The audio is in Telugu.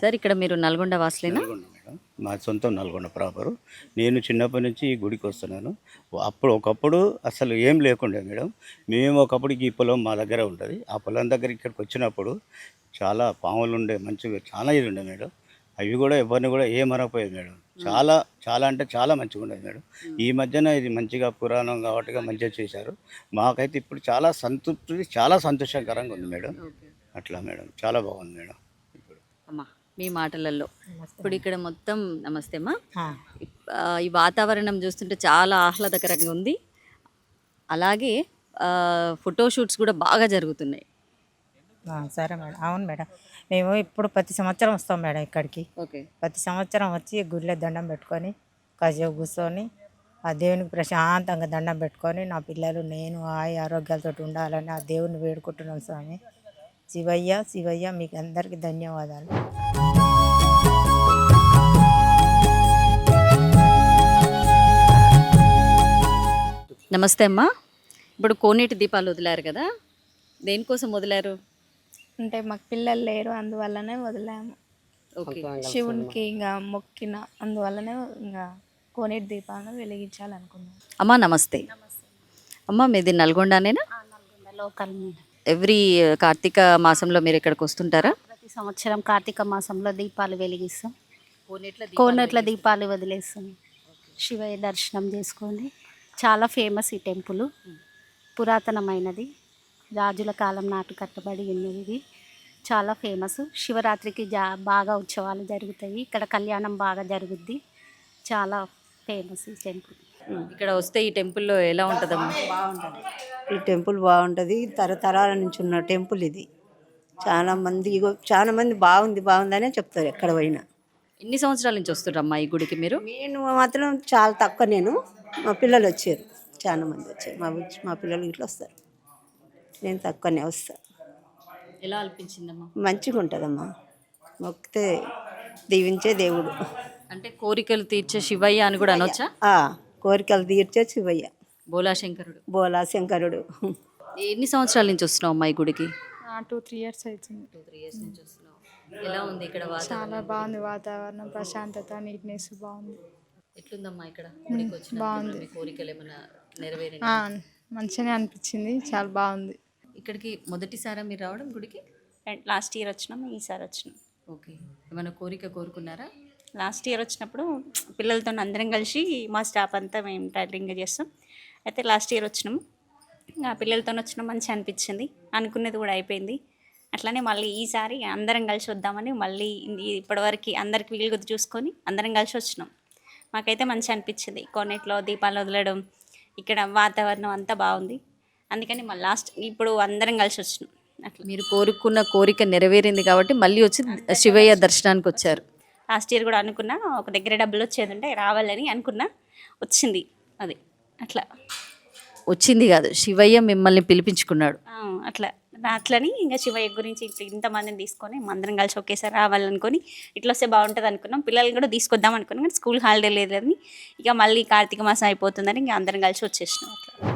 సార్ ఇక్కడ మీరు నల్గొండ వాసులేనా? నల్గొండ మేడం, మా సొంతం నల్గొండ ప్రాపరు. నేను చిన్నప్పటి నుంచి ఈ గుడికి వస్తున్నాను. ఒకప్పుడు అసలు ఏం లేకుండే మేడం. మేము ఒకప్పుడు ఈ పొలం మా దగ్గర ఉంటుంది. ఆ పొలం దగ్గర ఇక్కడికి వచ్చినప్పుడు చాలా పాములు ఉండే, మంచిగా చాలా ఇది ఉండే మేడం. అవి కూడా ఎవరిని కూడా ఏమనకపోయేది మేడం. చాలా చాలా అంటే చాలా మంచిగా ఉండేది మేడం. ఈ మధ్యన ఇది మంచిగా పురాణం కాబట్టి మంచిగా చేశారు. మాకైతే ఇప్పుడు చాలా సంతృప్తి, చాలా సంతోషకరంగా ఉంది మేడం. అట్లా మేడం, చాలా బాగుంది మేడం. అమ్మా మీ మాటలలో ఇప్పుడు ఇక్కడ మొత్తం నమస్తే అమ్మా. ఈ వాతావరణం చూస్తుంటే చాలా ఆహ్లాదకరంగా ఉంది. అలాగే ఫోటోషూట్స్ కూడా బాగా జరుగుతున్నాయి. సరే మేడం. అవును మేడం, మేము ఇప్పుడు ప్రతి సంవత్సరం వస్తాం మేడం ఇక్కడికి. ఓకే. ప్రతి సంవత్సరం వచ్చి గుడిలో దండం పెట్టుకొని కాసేపు కూర్చొని ఆ దేవునికి ప్రశాంతంగా దండం పెట్టుకొని నా పిల్లలు నేను ఆరోగ్యాలతో ఉండాలని ఆ దేవుని వేడుకుంటున్నాం స్వామి. శివయ్య శివయ్య మీకు అందరికీ ధన్యవాదాలు. నమస్తే అమ్మా. ఇప్పుడు కోనేటి దీపాలు వదిలారు కదా, దేనికోసం వదిలారు? అంటే మాకు పిల్లలు లేరు, అందువల్లనే వదిలాము. ఓకే. శివునికి ఇంకా మొక్కిన అందువల్లనే ఇంకా కోనేటి దీపాలను వెలిగించాలనుకున్నాం. అమ్మా నమస్తే. అమ్మా మీది నల్గొండనేనా? లోకల్. ఎవ్రీ కార్తీక మాసంలో మీరు ఇక్కడికి వస్తుంటారా? ప్రతి సంవత్సరం కార్తీక మాసంలో దీపాలు వెలిగిస్తాం, కోనేట్ల దీపాలు వదిలేస్తాం, శివయ్య దర్శనం చేసుకోండి. చాలా ఫేమస్ ఈ టెంపుల్, పురాతనమైనది, రాజుల కాలం నాటు కట్టబడి ఉన్నది. ఇది చాలా ఫేమస్. శివరాత్రికి బాగా ఉత్సవాలు జరుగుతాయి ఇక్కడ, కళ్యాణం బాగా జరుగుద్ది. చాలా ఫేమస్ ఈ టెంపుల్. ఇక్కడ వస్తే ఈ టెంపుల్లో ఎలా ఉంటుందమ్మా? బాగుంటుంది ఈ టెంపుల్, బాగుంటుంది. తరతరాల నుంచి ఉన్న టెంపుల్ ఇది. చాలా మంది బాగుందనే చెప్తారు ఎక్కడ పోయినా. ఎన్ని సంవత్సరాల నుంచి వస్తున్నారమ్మా ఈ గుడికి మీరు? నేను మాత్రం చాలా తక్కువ. మా పిల్లలు వచ్చారు, చాలా మంది వచ్చారు. మా పిల్లలు ఇట్లా వస్తారు, నేను తక్కువనే వస్తాను. ఎలా అనిపించిందమ్మా? మంచిగా ఉంటుందమ్మా, మొక్కితే దీవించే దేవుడు. అంటే కోరికలు తీర్చే శివయ్య అని కూడా అనొచ్చా? కోరికలు తీర్చే శివయ్య, బోలా శంకరుడు. ఎన్ని సంవత్సరాల నుంచి వస్తున్నావు అమ్మా ఈ గుడికి? 2-3 years అవుతుంది. 2-3 years నుంచి వస్తున్నావు. ఎలా ఉంది ఇక్కడ చాలా బాగుంది వాతావరణం, ప్రశాంతత, నీట్నెస్ బాగుంది. ఎట్లుందమ్మా ఇక్కడ గుడికి వచ్చిన బాగుంది. మీ కోరికలు ఏమైనా నెరవేరిన? మంచిగానే అనిపించింది, చాలా బాగుంది. ఇక్కడికి మొదటిసారా మీరు రావడం గుడికి? లాస్ట్ ఇయర్ వచ్చినాం, ఈసారి వచ్చినాం. ఓకే. ఏమైనా కోరిక కోరుకున్నారా? లాస్ట్ ఇయర్ వచ్చినప్పుడు పిల్లలతో అందరం కలిసి మా స్టాఫ్ అంతా మేము టైలరింగ్ చేస్తాం. అయితే లాస్ట్ ఇయర్ వచ్చినాము, ఆ పిల్లలతో వచ్చినాం, మంచిగా అనిపించింది. అనుకున్నది కూడా అయిపోయింది. అట్లానే మళ్ళీ ఈసారి అందరం కలిసి వద్దామని మళ్ళీ ఇప్పటివరకు అందరికి వీలు చూసుకొని అందరం కలిసి వచ్చినాం. మాకైతే మంచిగా అనిపించింది. కోనేట్లో దీపాలు వదలడం, ఇక్కడ వాతావరణం అంతా బాగుంది. అందుకని మళ్ళీ లాస్ట్ ఇప్పుడు అందరం కలిసి వచ్చినాం. అట్లా మీరు కోరుకున్న కోరిక నెరవేరింది కాబట్టి మళ్ళీ వచ్చి శివయ్య దర్శనానికి వచ్చారు. లాస్ట్ ఇయర్ కూడా అనుకున్నా, ఒక దగ్గర డబ్బులు వచ్చేదంటే రావాలని అనుకున్నా, వచ్చింది. అది అట్లా వచ్చింది కాదు, శివయ్య మిమ్మల్ని పిలిపించుకున్నాడు. అట్లని ఇంకా శివయ్య గురించి ఇంతమందిని తీసుకొని అందరం కలిసి ఒకేసారి రావాలనుకొని ఇట్లా వస్తే బాగుంటుంది అనుకున్నాం. పిల్లల్ని కూడా తీసుకొద్దాం అనుకున్నాం, కానీ స్కూల్ హాలిడే లేదని ఇక మళ్ళీ కార్తీక మాసం అయిపోతుందని ఇంకా అందరం కలిసి వచ్చేసినాం. అట్లా